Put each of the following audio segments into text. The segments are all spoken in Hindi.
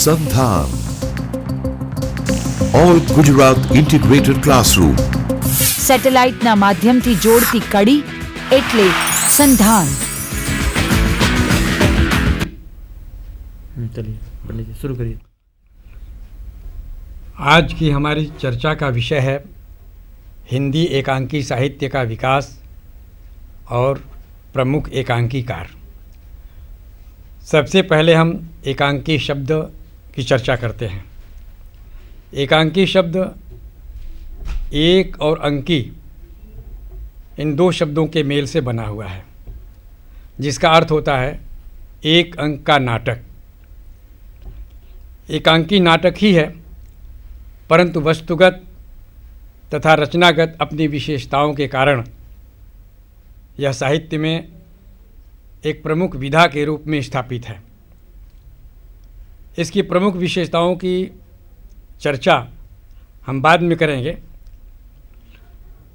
संधान ऑल गुजरात इंटीग्रेटेड क्लासरूम સેટેલાઇટના માધ્યમથી જોડતી કડી એટલે સંધાન। चलिए पंडित जी शुरू करिए। आज की हमारी चर्चा का विषय है हिंदी एकांकी साहित्य का विकास और प्रमुख एकांकीकार। सबसे पहले हम एकांकी शब्द की चर्चा करते हैं। एकांकी शब्द एक और अंकी इन दो शब्दों के मेल से बना हुआ है, जिसका अर्थ होता है एक अंक का नाटक। एकांकी नाटक ही है, परंतु वस्तुगत तथा रचनागत अपनी विशेषताओं के कारण यह साहित्य में एक प्रमुख विधा के रूप में स्थापित है। इसकी प्रमुख विशेषताओं की चर्चा हम बाद में करेंगे।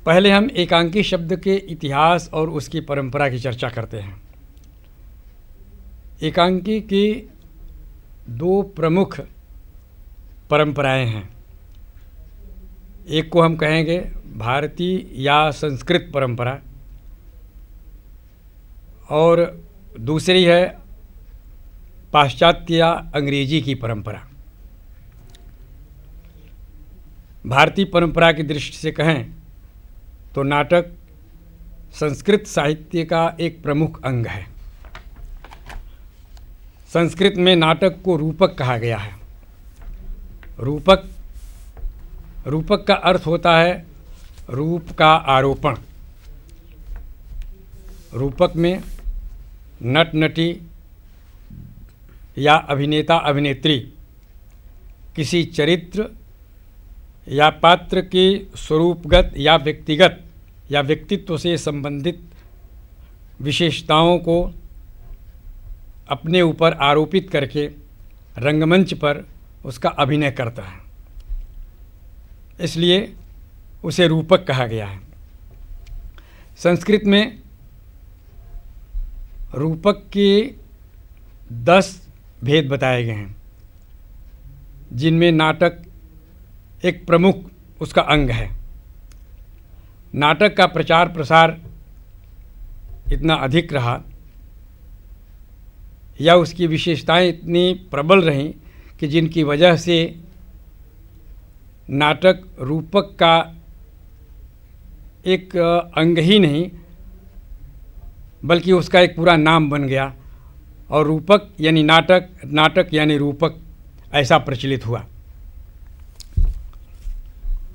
पहले हम एकांकी शब्द के इतिहास और उसकी परंपरा की चर्चा करते हैं। एकांकी की दो प्रमुख परंपराएं हैं। एक को हम कहेंगे भारतीय या संस्कृत परंपरा और दूसरी है पाश्चात्य या अंग्रेजी की परंपरा। भारतीय परंपरा की दृष्टि से कहें तो नाटक संस्कृत साहित्य का एक प्रमुख अंग है। संस्कृत में नाटक को रूपक कहा गया है। रूपक का अर्थ होता है रूप का आरोपण। रूपक में नट नटी या अभिनेता अभिनेत्री किसी चरित्र या पात्र के स्वरूपगत या व्यक्तिगत या व्यक्तित्व से संबंधित विशेषताओं को अपने ऊपर आरोपित करके रंगमंच पर उसका अभिनय करता है, इसलिए उसे रूपक कहा गया है। संस्कृत में रूपक के 10 भेद बताए गए हैं, जिनमें नाटक एक प्रमुख उसका अंग है। नाटक का प्रचार प्रसार इतना अधिक रहा या उसकी विशेषताएं इतनी प्रबल रहीं कि जिनकी वजह से नाटक रूपक का एक अंग ही नहीं बल्कि उसका एक पूरा नाम बन गया और रूपक यानी नाटक, नाटक यानी रूपक ऐसा प्रचलित हुआ।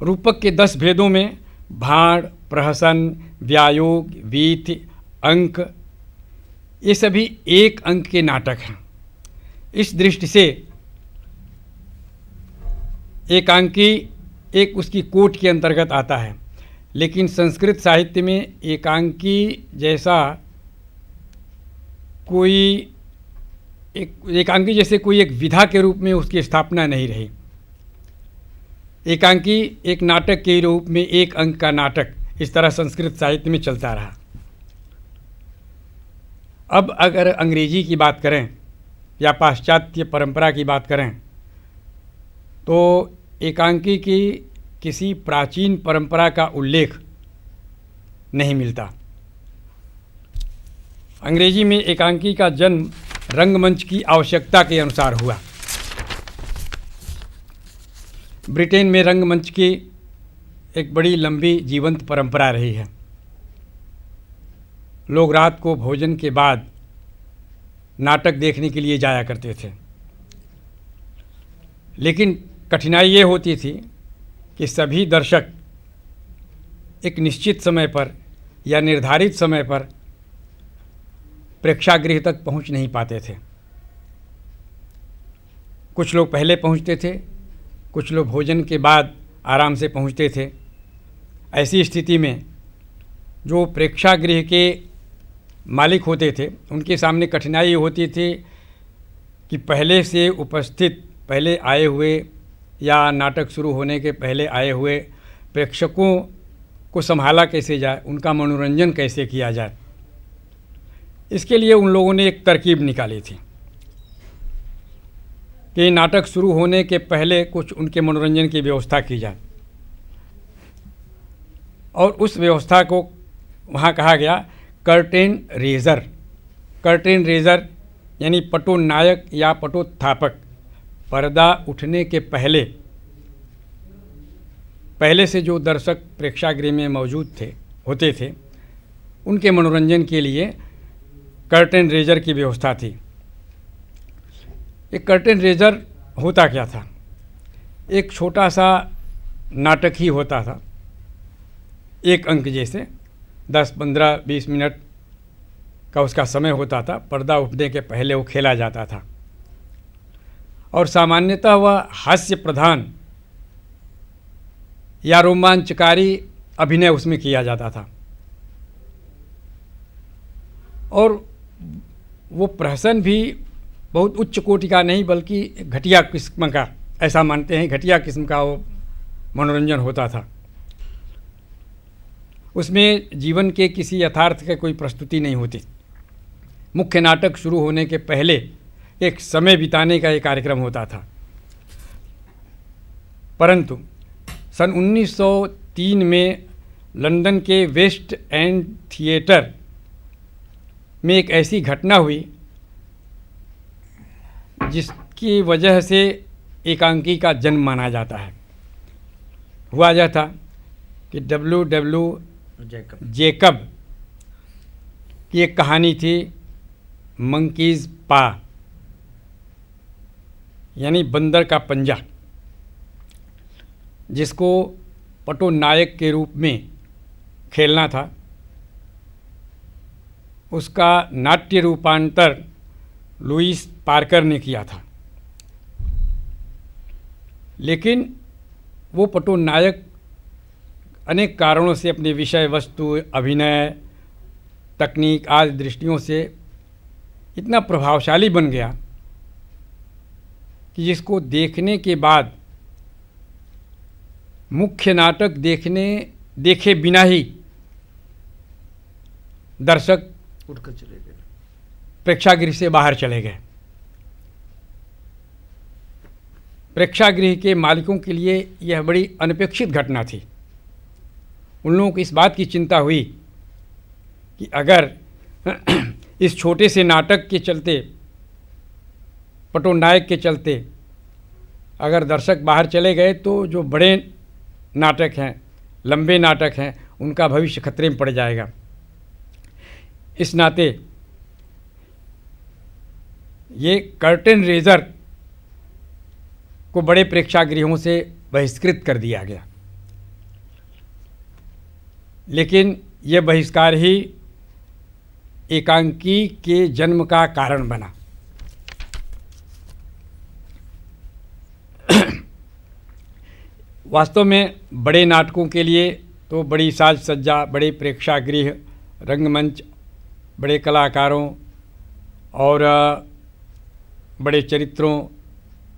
रूपक के 10 भेदों में भाण, प्रहसन, व्यायोग, वीथि, अंक ये सभी एक अंक के नाटक हैं। इस दृष्टि से एकांकी एक उसकी कोट के अंतर्गत आता है, लेकिन संस्कृत साहित्य में एकांकी जैसा कोई एक विधा के रूप में उसकी स्थापना नहीं रही। एकांकी एक नाटक के रूप में एक अंक का नाटक इस तरह संस्कृत साहित्य में चलता रहा। अब अगर अंग्रेजी की बात करें या पाश्चात्य परंपरा की बात करें तो एकांकी की किसी प्राचीन परंपरा का उल्लेख नहीं मिलता। अंग्रेजी में एकांकी का जन्म रंगमंच की आवश्यकता के अनुसार हुआ। ब्रिटेन में रंगमंच की एक बड़ी लंबी जीवंत परंपरा रही है। लोग रात को भोजन के बाद नाटक देखने के लिए जाया करते थे, लेकिन कठिनाई ये होती थी कि सभी दर्शक एक निश्चित समय पर या निर्धारित समय पर प्रेक्षागृह तक पहुंच नहीं पाते थे। कुछ लोग पहले पहुंचते थे, कुछ लोग भोजन के बाद आराम से पहुंचते थे। ऐसी स्थिति में जो प्रेक्षागृह के मालिक होते थे उनके सामने कठिनाई होती थी कि पहले से उपस्थित, पहले आए हुए या नाटक शुरू होने के पहले आए हुए प्रेक्षकों को संभाला कैसे जाए, उनका मनोरंजन कैसे किया जाए। इसके लिए उन लोगों ने एक तरकीब निकाली थी। कि नाटक शुरू होने के पहले कुछ उनके मनोरंजन की व्यवस्था की जाए, और उस व्यवस्था को वहाँ कहा गया कर्टेन रेजर। कर्टेन रेजर यानी पटोनायक या पटोत्थापक। पर्दा उठने के पहले से जो दर्शक प्रेक्षागृह में मौजूद होते थे, उनके मनोरंजन के लिए कर्टेन रेजर की व्यवस्था थी। एक कर्टेन रेजर होता क्या था? एक छोटा सा नाटक ही होता था, एक अंक जैसे 10, 15, 20 मिनट का उसका समय होता था। पर्दा उठने के पहले वो खेला जाता था और सामान्यतः वह हास्य प्रधान या रोमांचकारी अभिनय उसमें किया जाता था, और वो प्रहसन भी बहुत उच्च कोटि का नहीं बल्कि घटिया किस्म का, ऐसा मानते हैं, घटिया किस्म का वो मनोरंजन होता था। उसमें जीवन के किसी यथार्थ की कोई प्रस्तुति नहीं होती। मुख्य नाटक शुरू होने के पहले एक समय बिताने का एक कार्यक्रम होता था। परंतु सन 1903 में लंदन के वेस्ट एंड थिएटर में एक ऐसी घटना हुई जिसकी वजह से एकांकी का जन्म माना जाता है। हुआ यह था कि W. जेकब की एक कहानी थी मंकीज़ पा, यानी बंदर का पंजा, जिसको पटोनायक के रूप में खेलना था। उसका नाट्य रूपांतर लुईस पार्कर ने किया था, लेकिन वो पटोनायक अनेक कारणों से अपने विषय वस्तु, अभिनय, तकनीक आदि दृष्टियों से इतना प्रभावशाली बन गया कि जिसको देखने के बाद मुख्य नाटक देखे बिना ही दर्शक उठकर चले गए, प्रेक्षागृह से बाहर चले गए। प्रेक्षागृह के मालिकों के लिए यह बड़ी अनपेक्षित घटना थी। उन लोगों को इस बात की चिंता हुई कि अगर इस छोटे से नाटक के चलते, पटोनायक के चलते अगर दर्शक बाहर चले गए तो जो बड़े नाटक हैं, लंबे नाटक हैं, उनका भविष्य खतरे में पड़ जाएगा। इस नाते ये कर्टेन रेजर को बड़े प्रेक्षागृहों से बहिष्कृत कर दिया गया, लेकिन यह बहिष्कार ही एकांकी के जन्म का कारण बना। वास्तव में बड़े नाटकों के लिए तो बड़ी साज सज्जा, बड़े प्रेक्षागृह, रंगमंच, बड़े कलाकारों और बड़े चरित्रों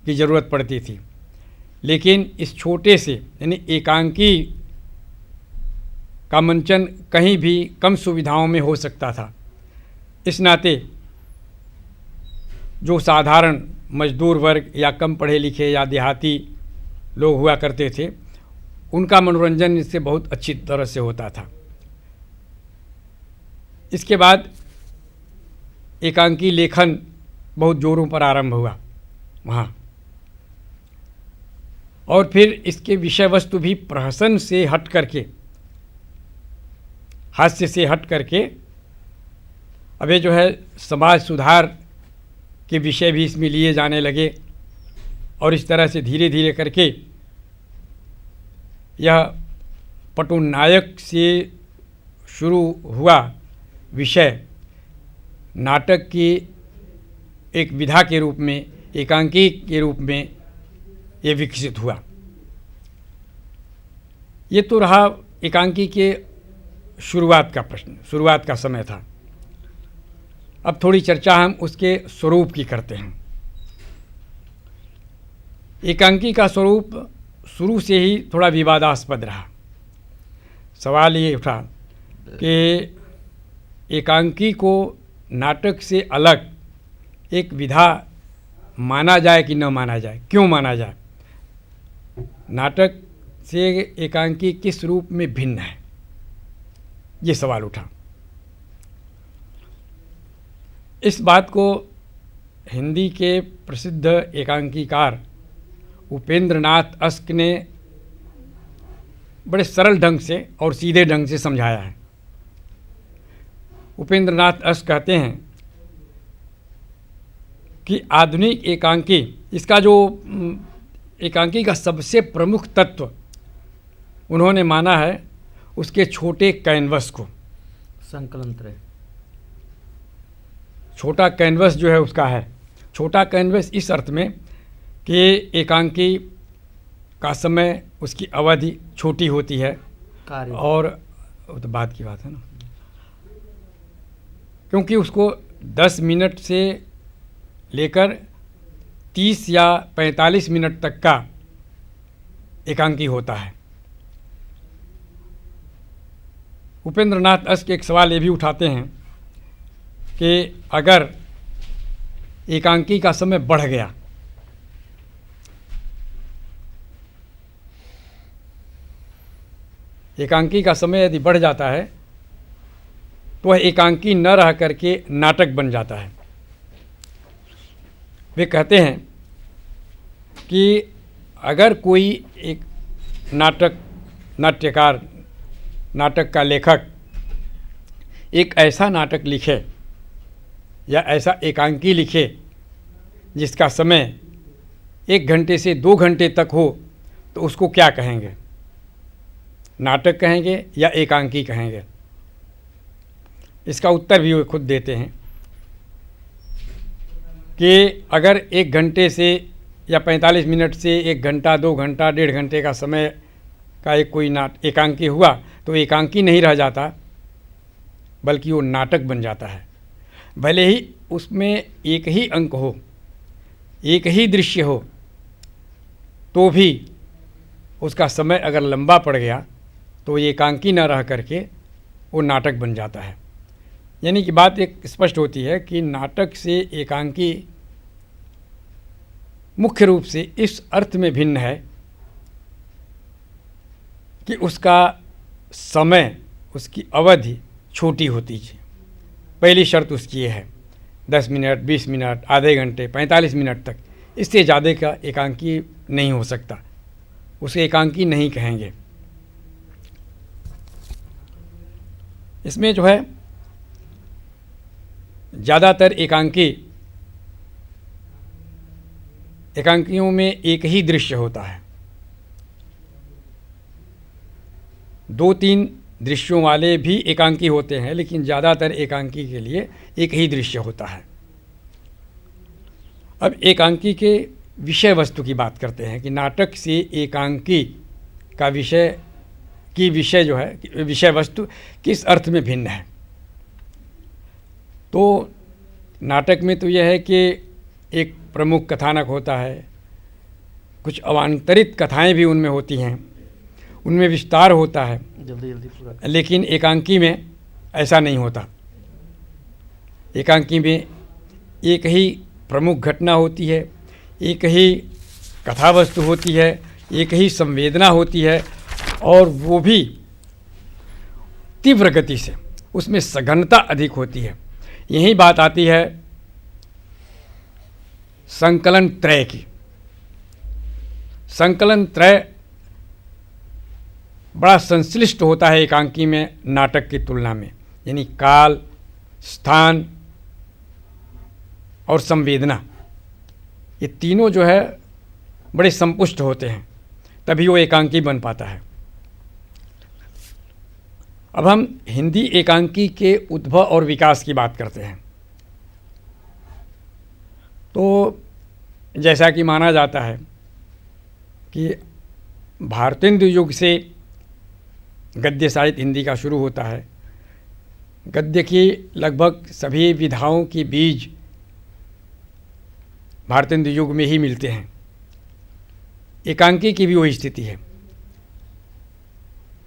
की ज़रूरत पड़ती थी, लेकिन इस छोटे से यानी एकांकी का मंचन कहीं भी कम सुविधाओं में हो सकता था। इस नाते जो साधारण मजदूर वर्ग या कम पढ़े लिखे या देहाती लोग हुआ करते थे, उनका मनोरंजन इससे बहुत अच्छी तरह से होता था। इसके बाद एकांकी लेखन बहुत जोरों पर आरंभ हुआ वहाँ, और फिर इसके विषय वस्तु भी प्रहसन से हट करके, हास्य से हट करके अबे जो है समाज सुधार के विषय भी इसमें लिए जाने लगे, और इस तरह से धीरे धीरे करके यह पटोनायक से शुरू हुआ विषय नाटक की एक विधा के रूप में, एकांकी के रूप में ये विकसित हुआ। ये तो रहा एकांकी के शुरुआत का प्रश्न, शुरुआत का समय था। अब थोड़ी चर्चा हम उसके स्वरूप की करते हैं। एकांकी का स्वरूप शुरू से ही थोड़ा विवादास्पद रहा। सवाल ये उठा कि एकांकी को नाटक से अलग एक विधा माना जाए कि न माना जाए, क्यों माना जाए? नाटक से एकांकी किस रूप में भिन्न है, ये सवाल उठा। इस बात को हिंदी के प्रसिद्ध एकांकीकार उपेंद्र नाथ अस्क ने बड़े सरल ढंग से और सीधे ढंग से समझाया है। उपेंद्र नाथ अस्क कहते हैं कि आधुनिक एकांकी, इसका जो एकांकी का सबसे प्रमुख तत्व उन्होंने माना है उसके छोटे कैनवस को। संकलन त्रय, छोटा कैनवस जो है उसका है। छोटा कैनवस इस अर्थ में कि एकांकी का समय, उसकी अवधि छोटी होती है, कार्य और वो तो बाद की बात है ना, क्योंकि उसको 10 मिनट से लेकर 30 या 45 मिनट तक का एकांकी होता है। उपेंद्र नाथ अस्क एक सवाल ये भी उठाते हैं कि अगर एकांकी का समय बढ़ गया, एकांकी का समय यदि बढ़ जाता है तो वह एकांकी न रह करके नाटक बन जाता है। वे कहते हैं कि अगर कोई एक नाट्यकार, नाटक का लेखक एक ऐसा नाटक लिखे या ऐसा एकांकी लिखे जिसका समय 1 घंटे से 2 घंटे तक हो, तो उसको क्या कहेंगे? नाटक कहेंगे या एकांकी कहेंगे? इसका उत्तर भी वे खुद देते हैं कि अगर 1 घंटे से या 45 मिनट से 1 घंटा, 2 घंटा, 1.5 घंटे का समय का एक कोई एकांकी हुआ तो एकांकी नहीं रह जाता, बल्कि वो नाटक बन जाता है। भले ही उसमें एक ही अंक हो, एक ही दृश्य हो, तो भी उसका समय अगर लंबा पड़ गया तो ये एकांकी न रह करके वो नाटक बन जाता है। यानी कि बात एक स्पष्ट होती है कि नाटक से एकांकी मुख्य रूप से इस अर्थ में भिन्न है कि उसका समय, उसकी अवधि छोटी होती है। पहली शर्त उसकी ये है, 10 मिनट, 20 मिनट, आधे घंटे, 45 मिनट तक, इससे ज़्यादा का एकांकी नहीं हो सकता, उसे एकांकी नहीं कहेंगे। इसमें जो है ज़्यादातर एकांकियों में एक ही दृश्य होता है। 2-3 दृश्यों वाले भी एकांकी होते हैं, लेकिन ज़्यादातर एकांकी के लिए एक ही दृश्य होता है। अब एकांकी के विषय वस्तु की बात करते हैं कि नाटक से एकांकी का विषय जो है, विषय वस्तु किस अर्थ में भिन्न है। तो नाटक में तो यह है कि एक प्रमुख कथानक होता है, कुछ अवांतरित कथाएं भी उनमें होती हैं, उनमें विस्तार होता है, जल्दी जल्दी पूरा। लेकिन एकांकी में ऐसा नहीं होता। एकांकी में एक ही प्रमुख घटना होती है, एक ही कथा वस्तु होती है, एक ही संवेदना होती है, और वो भी तीव्र गति से, उसमें सघनता अधिक होती है। यही बात आती है संकलन त्रय की। संकलन त्रय बड़ा संश्लिष्ट होता है एकांकी में नाटक की तुलना में, यानी काल, स्थान और संवेदना, ये तीनों जो है बड़े संपुष्ट होते हैं, तभी वो एकांकी बन पाता है। अब हम हिंदी एकांकी के उद्भव और विकास की बात करते हैं। तो जैसा कि माना जाता है कि भारतेंदु युग से गद्य साहित्य हिंदी का शुरू होता है। गद्य की लगभग सभी विधाओं के बीज भारतेंदु युग में ही मिलते हैं। एकांकी की भी वही स्थिति है।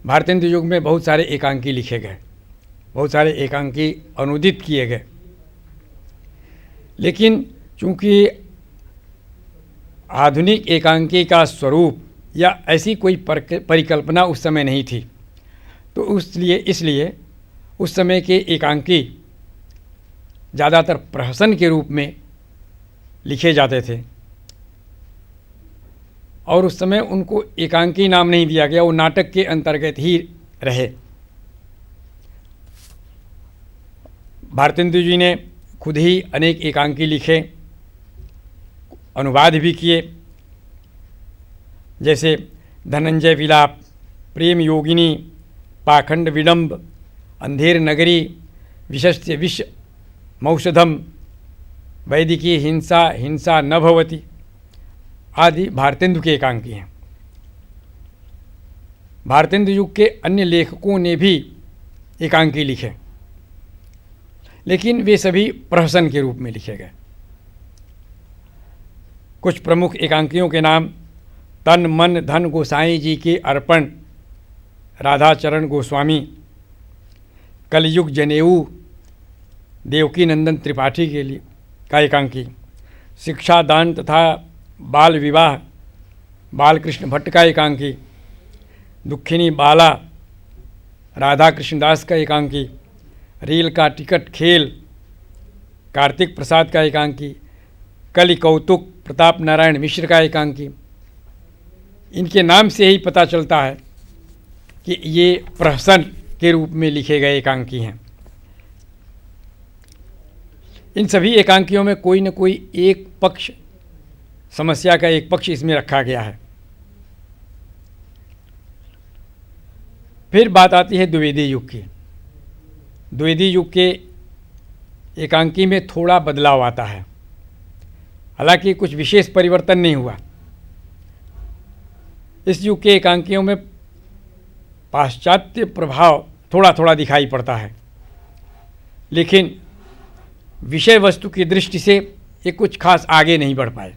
भारतेंदु युग में बहुत सारे एकांकी लिखे गए, बहुत सारे एकांकी अनुदित किए गए, लेकिन चूँकि आधुनिक एकांकी का स्वरूप या ऐसी कोई परिकल्पना उस समय नहीं थी। तो इसलिए उस समय के एकांकी ज़्यादातर प्रहसन के रूप में लिखे जाते थे और उस समय उनको एकांकी नाम नहीं दिया गया, वो नाटक के अंतर्गत ही रहे। भारतेंदु जी ने खुद ही अनेक एकांकी लिखे, अनुवाद भी किए, जैसे धनंजय विलाप, प्रेम योगिनी, पाखंड विडंब, अंधेर नगरी, विशस्य विष मौषधम, वैदिकी हिंसा, हिंसा न भवति आदि भारतेंदु के एकांकी हैं। भारतेंदु युग के अन्य लेखकों ने भी एकांकी लिखे, लेकिन वे सभी प्रहसन के रूप में लिखे गए। कुछ प्रमुख एकांकियों के नाम तन मन धन गोसाई जी के अर्पण, राधाचरण गोस्वामी, कलयुग जनेऊ देवकी नंदन त्रिपाठी के लिए का एकांकी, शिक्षा दान तथा बाल विवाह बालकृष्ण भट्ट का एकांकी, दुखिनी बाला राधा कृष्णदास का एकांकी, रेल का टिकट खेल कार्तिक प्रसाद का एकांकी, कलि कौतुक प्रताप नारायण मिश्र का एकांकी। इनके नाम से ही पता चलता है कि ये प्रहसन के रूप में लिखे गए एकांकी हैं। इन सभी एकांकियों में कोई न कोई एक पक्ष, समस्या का एक पक्ष इसमें रखा गया है। फिर बात आती है द्विवेदी युग की। द्विवेदी युग के एकांकी में थोड़ा बदलाव आता है, हालांकि कुछ विशेष परिवर्तन नहीं हुआ। इस युग के एकांकियों में पाश्चात्य प्रभाव थोड़ा थोड़ा दिखाई पड़ता है, लेकिन विषय वस्तु की दृष्टि से ये कुछ खास आगे नहीं बढ़ पाए।